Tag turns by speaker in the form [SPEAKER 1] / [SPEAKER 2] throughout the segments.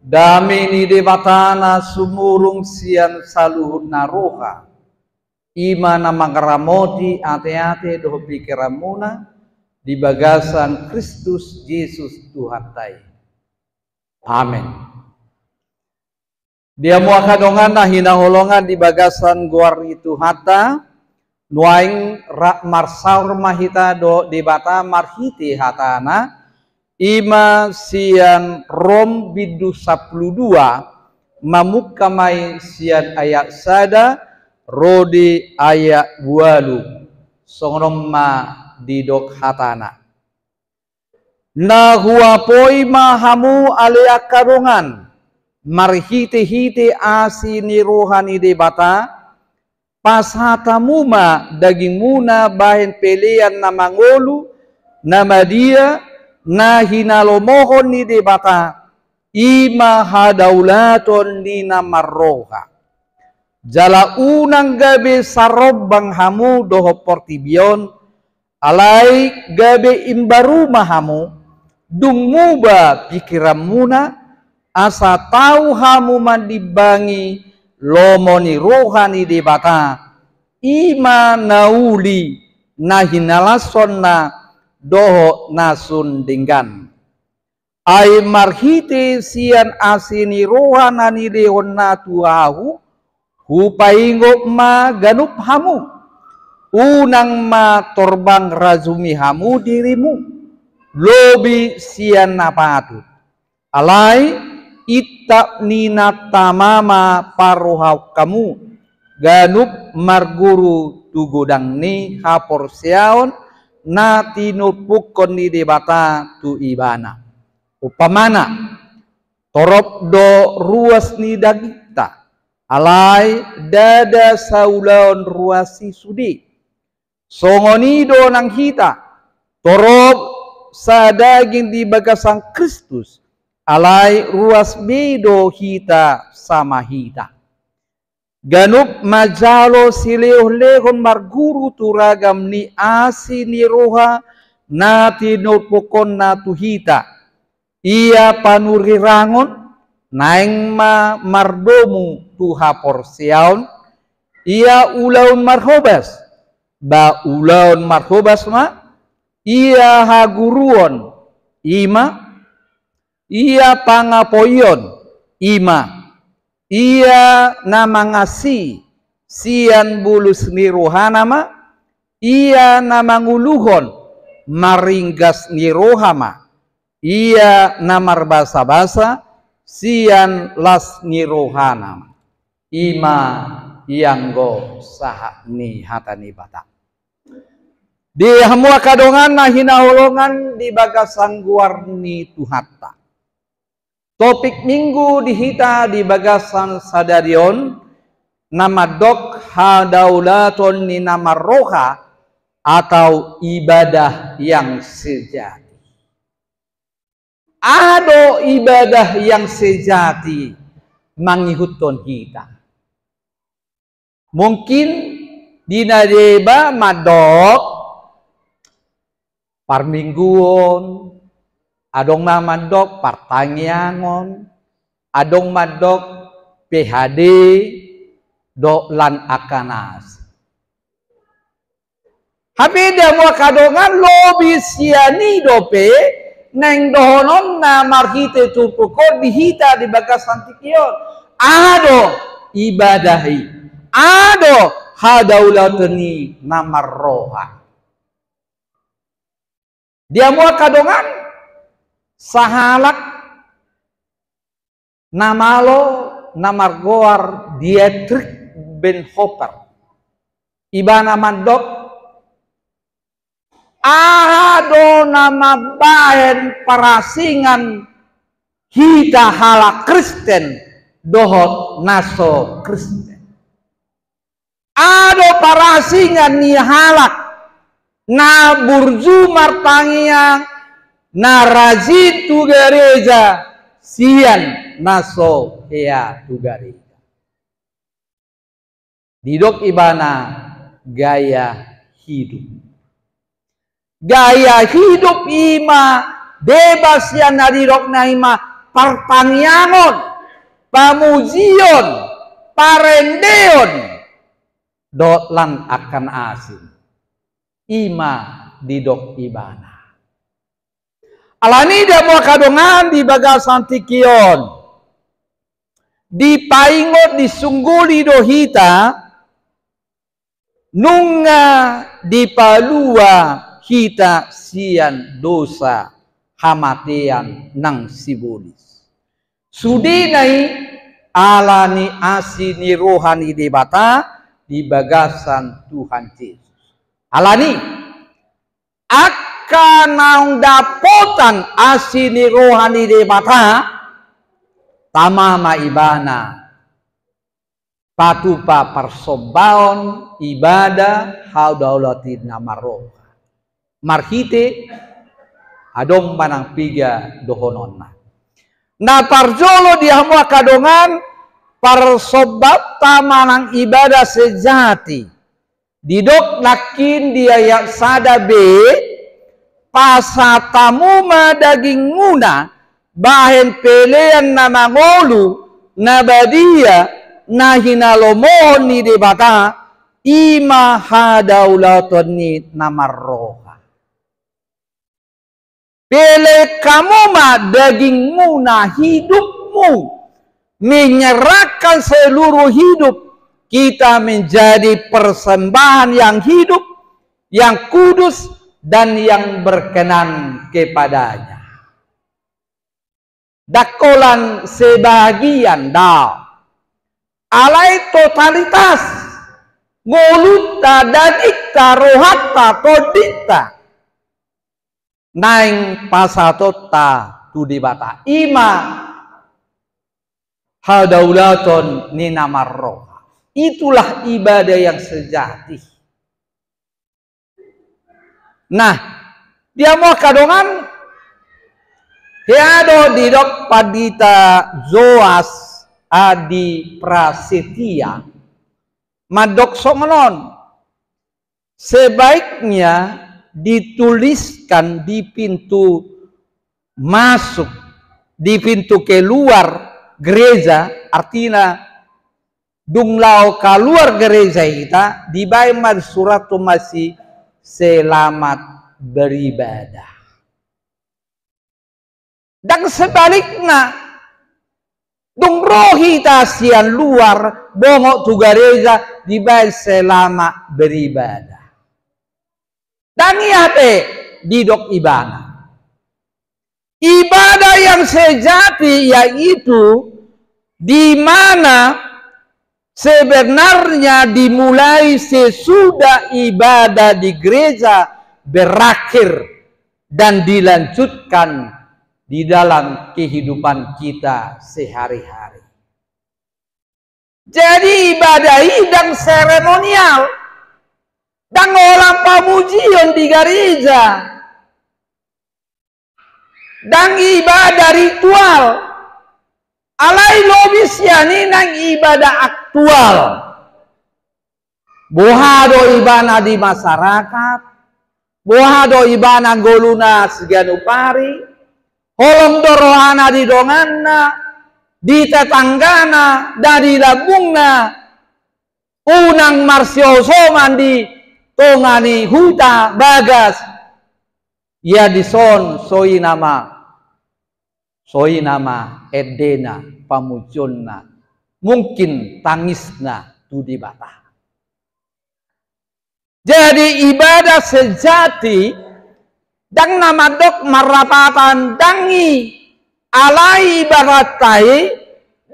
[SPEAKER 1] Dami ni debatana sumurung sian saluhut naroha. Ima na mangramoti ate-ate doh pikiramuna di bagasan Kristus Yesus Tuhan tai. Amin. Dia mua kadongan na hinaholongan di bagasan guar itu hata nuaing marsaur mahita do debata marhiti hatana ima sian rom bidu 12 mamukamai sian ayat sada rodi ayat bualu songrom ma didok hatana na huapoi mahamu ale akarongan marhite-hite asini rohani debata pas hatamu ma daging muna bahen pelean na mangolu nama dia na hinalomohon ni debata ima hadaulaton ni namarroha jala unang gabe sarobang hamu doho portibion alai gabe imbaru mahamu dumuba pikiran muna asa tahu hamu mandibangi lomoni rohani debata ima nauli nahinalasonna doho nasun dinggan ay marhite sian asini rohanani dehonna tuahu hupaingo ma ganup hamu unang ma torbang razumi hamu dirimu lobi sian napatu alai itta nina tamama paroha kamu ganup marguru tugodang ni hapor siaon na tinupukon ni debata tu ibana upamana torop do ruas ni dagita alai dada saulaon ruasi sudi songonido nang hita torop sa daging di bagasang Kristus alai ruas bedo hita sama hita ganup majalo sileh-lehon marguru turagam ni asi ni roha nati notpokon natu hita ia panurirangon naing ma mardomu tuha porsiaun ia ulaun marhobas ba ulaun marhobas ma ia haguruon ima ia pangapoyon ima ia namangasi sian bulus ni rohana ma ia namanguluhon maringgas ni rohama ia namar basa-basa sian las ni rohana ima ianggo saha ni hatani bata di hamua kadongan na hinaholongan di bagasan guar ni tuhata topik minggu dihita di bagasan sadarion nama dok hadaulaton ni nama roha atau ibadah yang sejati. Ado ibadah yang sejati mangihutton kita. Mungkin dinadeba madok parmingguon adong madok partangyangon adong madok PHD do lan akanas habida mo kadongan lobi siani dope neng dohonon na marhite tupuko dihita di bagasan tikion ado ibadahi ado hadaulatani namar roha dia mo kadongan sahalak namalo namargoar Dietrich Bonhoeffer ibana mandok ado nama bahen parasingan hita hala Kristen dohot naso Kristen ado parasingan ni halak na burju martangiang na razid tu gereja sian naso hea tu gereja didok ibana gaya hidup ima bebas yang nadirok na ima pertaniangon, pamujion, parendeon, dotlan akan asin. Ima didok ibana. Alani dia mau kadongan di bagasan tikion. Di paingot disungguli dohita. Nunga di palua hita sian dosa hamatian nang sibulis. Sudinai alani asini rohani debata di bagasan Tuhan Yesus. Alani akan dapotan asini rohani debata tamama ibana patupa persobaon ibadah haudaulatin nama roh marhite adong panang piga dohononna na parjolo dihamua kadongan persobat tamanang ibadah sejati didok nakin dia yang sada be pasatamuma daging muna bahen pelean nama ngolu nabadia nahinalomohon ni debata ima hadaulaton ni nama roha pele kamu ma dagingmu na hidupmu menyerahkan seluruh hidup kita menjadi persembahan yang hidup yang kudus dan yang berkenan kepadanya. Dakolan sebagian alai totalitas ngoluta dadikta rohatta todita naing pasatota tudibata ima hadaulaton ninamar roha. Itulah ibadah yang sejati. Nah, dia mau kadongan Heado didok padita Zoas adi prasetia madok songonon sebaiknya dituliskan di pintu masuk di pintu keluar gereja artinya dunglau keluar gereja kita dibayar surat masih selamat beribadah. Dan sebaliknya, dung rohi tasian luar, bongok tu gereja dibayar selama beribadah. Dan iate didok ibadah. Ibadah yang sejati yaitu di mana sebenarnya dimulai sesudah ibadah di gereja berakhir dan dilanjutkan di dalam kehidupan kita sehari-hari. Jadi ibadah hidang seremonial dan olah pamujian di gereja dan ibadah ritual alai lobis yani nang ibadah aktual bohado ibadah di masyarakat bohado ibadah goluna segan upari holong dorohana di donganna, di tetanggana, dari labungna, unang marsiosoman di tongani huta bagas, ya dison soi nama edena pamujonna, mungkin tangisna tudi bata. Jadi ibadah sejati dan nama dok marapatan dangi alai baratai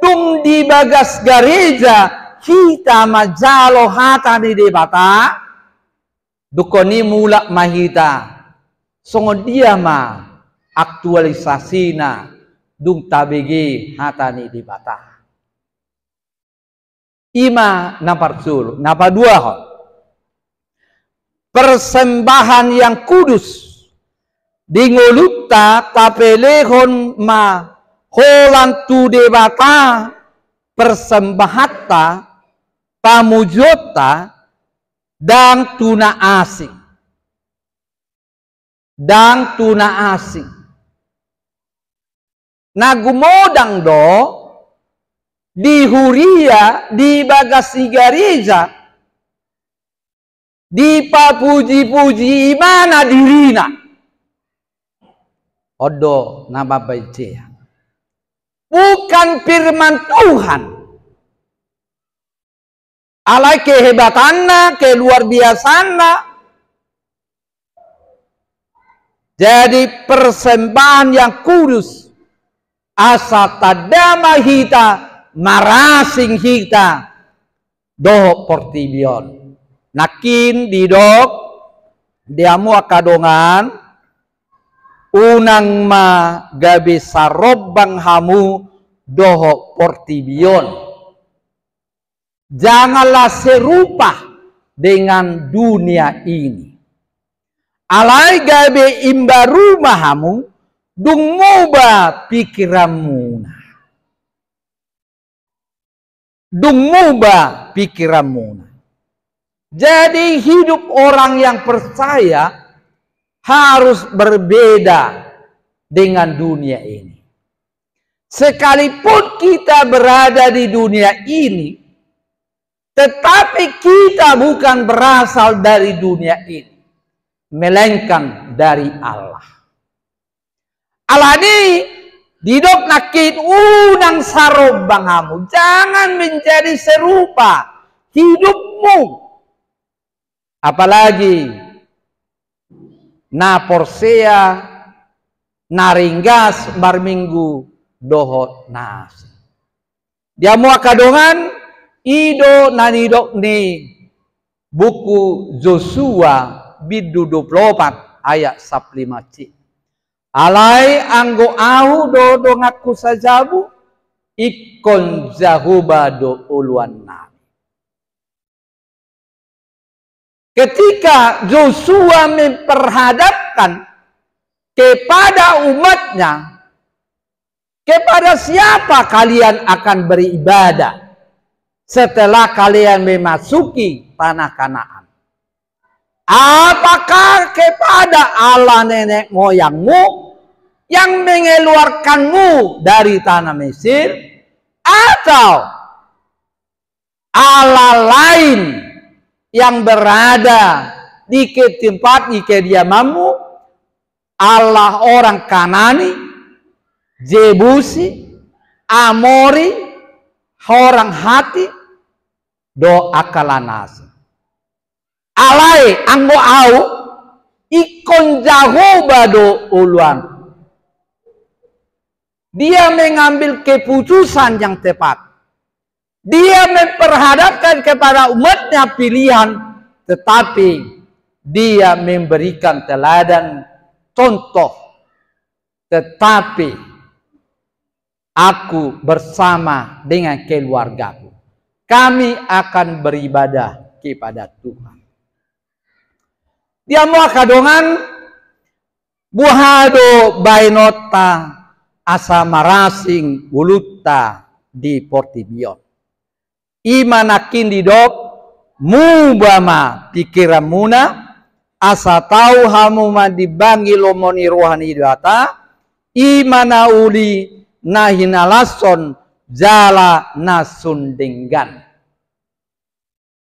[SPEAKER 1] dung di bagas gereja kita majalo hata di debata dukoni mulak mahita songo dia ma aktualisasina dung tabegi hata ni debata ima naparsul napa dua persembahan yang kudus dingolutta tapelehon ma holan tu debata persembahata pamujota dan tuna asing nagumodang do di huria di bagasi gereja dipapuji-puji imana dirina odo nababaicea bukan firman Tuhan alai kehebatanna keluar biasana jadi persembahan yang kudus asa tadama hita marasing hita do portibion nakin didok diamu akadongan unang ma gabe sarobang hamu doho portibion janganlah serupa dengan dunia ini alai gabe imbaru mahamu dung muba pikiranmu jadi hidup orang yang percaya harus berbeda dengan dunia ini sekalipun kita berada di dunia ini tetapi kita bukan berasal dari dunia ini melainkan dari Allah alani didok nakit unang sarobang hamu jangan menjadi serupa hidupmu apalagi na porsea naringgas barminggu doho nas dia mua kadongan ido nanidok ni buku Joshua bidu 24 ayat 15 alai anggo ahu do ngaku sajabu ikon jahuba do uluan nabi ketika Joshua memperhadapkan kepada umatnya kepada siapa kalian akan beribadah setelah kalian memasuki tanah Kanaan apakah kepada Allah nenek moyangmu yang mengeluarkanmu dari tanah Mesir atau Allah lain yang berada di tempat di kediamanmu Allah orang Kanani Jebusi Amori orang Hati do akalanasi alai anggo au ikon jahoba do uluan dia mengambil keputusan yang tepat dia memperhadapkan kepada umatnya pilihan tetapi dia memberikan teladan contoh tetapi aku bersama dengan keluargaku kami akan beribadah kepada Tuhan dia mau kadongan buhado bainota asa marasing ulutta di portibion imanakin didok mubama pikiran muna asa tahu hamuma dibangi lomoni rohani data imana uli nahinalason jala nasundenggan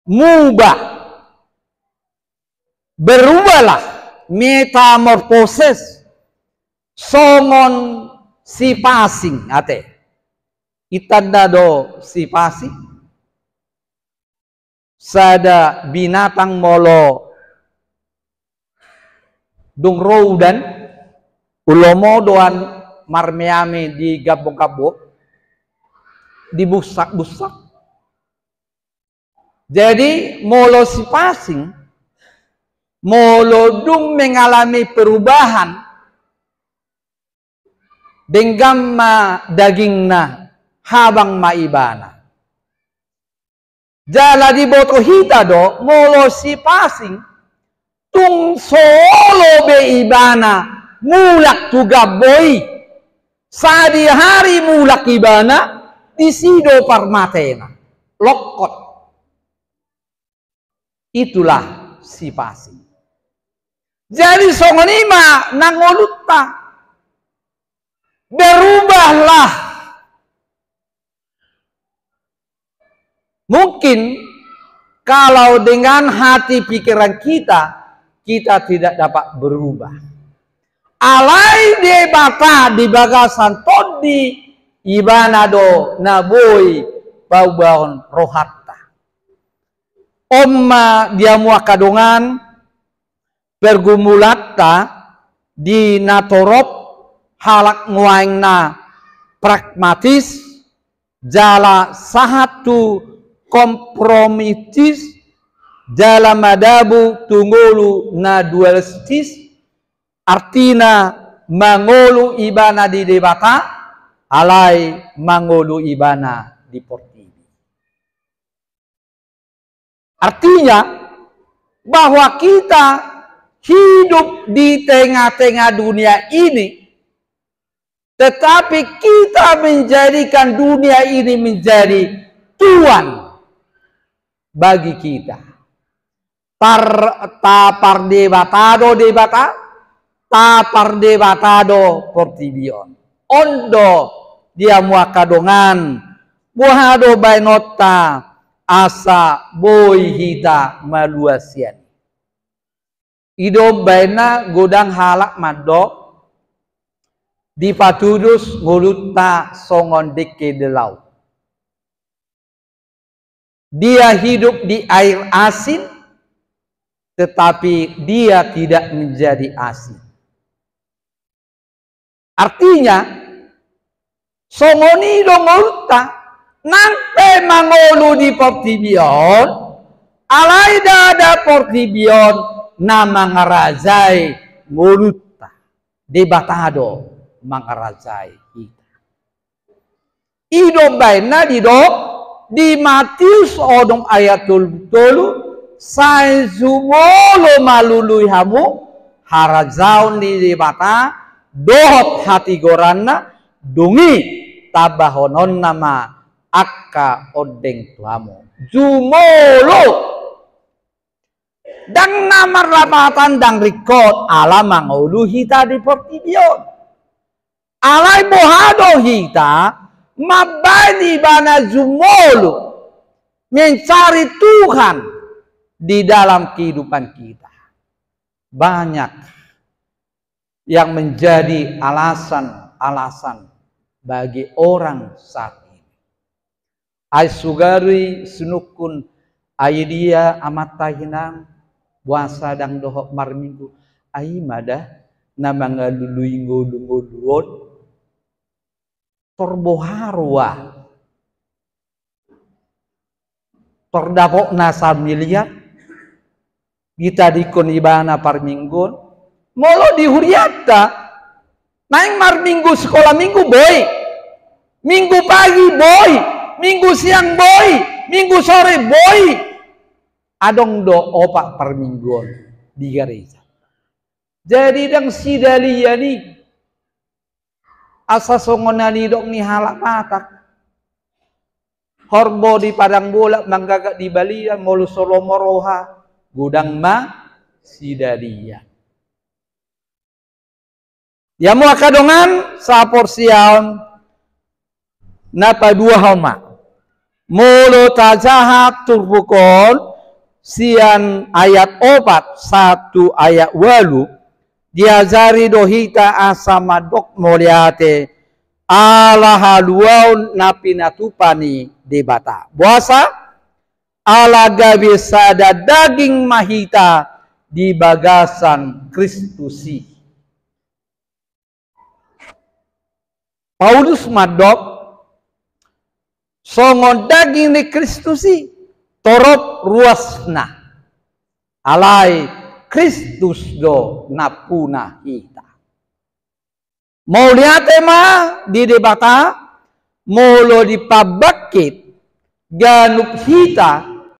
[SPEAKER 1] mubah berubahlah metamorfosis songon si pasing ate itanda do si pasing sada binatang molo dung roudan ulomo doan marmeame di gabok-gabok dibusak-busak jadi molo si pasing molodung mengalami perubahan dengan dagingna habang maibana jala di boto hita do molo si pasing tung solo be ibana mulak tugaboy sadi hari mulak ibana disido parmatena lokot itulah si pasing jadi songonima nangolutta berubahlah. Mungkin kalau dengan hati pikiran kita tidak dapat berubah. Alai debata di bagasan todi ibanado naboi bau-baun rohatta. Omma dia muakadongan bergumulatta di natorop halak nguaingna pragmatis jala sahatu kompromitis dalam adabu tunggulu na dualistis artina mangolu ibana di debata alai mangolu ibana di portibi. Artinya bahwa kita hidup di tengah-tengah dunia ini, tetapi kita menjadikan dunia ini menjadi tuan bagi kita. Ta pardebatado debata, ta pardebatado portibion. Ondo dia muakadongan, buhado bainota asa boy hita maluasian. Ido baina godang halak madok di patudus ngulutta songon deke delau. Dia hidup di air asin, tetapi dia tidak menjadi asin. Artinya, songoni dongolta, nanti mangolu di portibion, alai dada portibion, nama ngarazai ngolutta, debatado mangarazai kita. Ido baina di Matius odong ayatul tolu sai zumolo malului hamu harazaun di debata dohot hati goranna dungi tabahonon nama akka odeng tuamu zumolo dang nama rapatan dang rikot alamang ulu hita di portibion alai bohado hita mabani bana zumolo mencari Tuhan di dalam kehidupan kita. Banyak yang menjadi alasan-alasan bagi orang saat ini. Aisugari sunukun aidia amatahinang puasa dang dohok marminggu aimada namanga lului ngolu-ngoluon torboharwa tordapok nasa miliar kita dikon ibana par minggon molo di huriata naing mar minggu sekolah minggu boy minggu pagi boy minggu siang boy minggu sore boy adong do opak par minggon di gereja jadi dang sidalia nih asa songonani dok ni halak patak horbo di padang bola manggagak di Bali molu solomoroha gudang ma sidalia ya mua kadongan sa porsiaon napa dua homa mulu tajahat turbukol sian ayat opat satu ayat walu diajari dohita asama dok moliate ala haluaun napinatupani debata puasa ala gawe sada daging mahita di bagasan Kristusi. Paulus madok songon daging ni Kristusi torop ruasna alai Kristus do napuna hita. Mau lihat mah di debata molo dipabakit ganup hita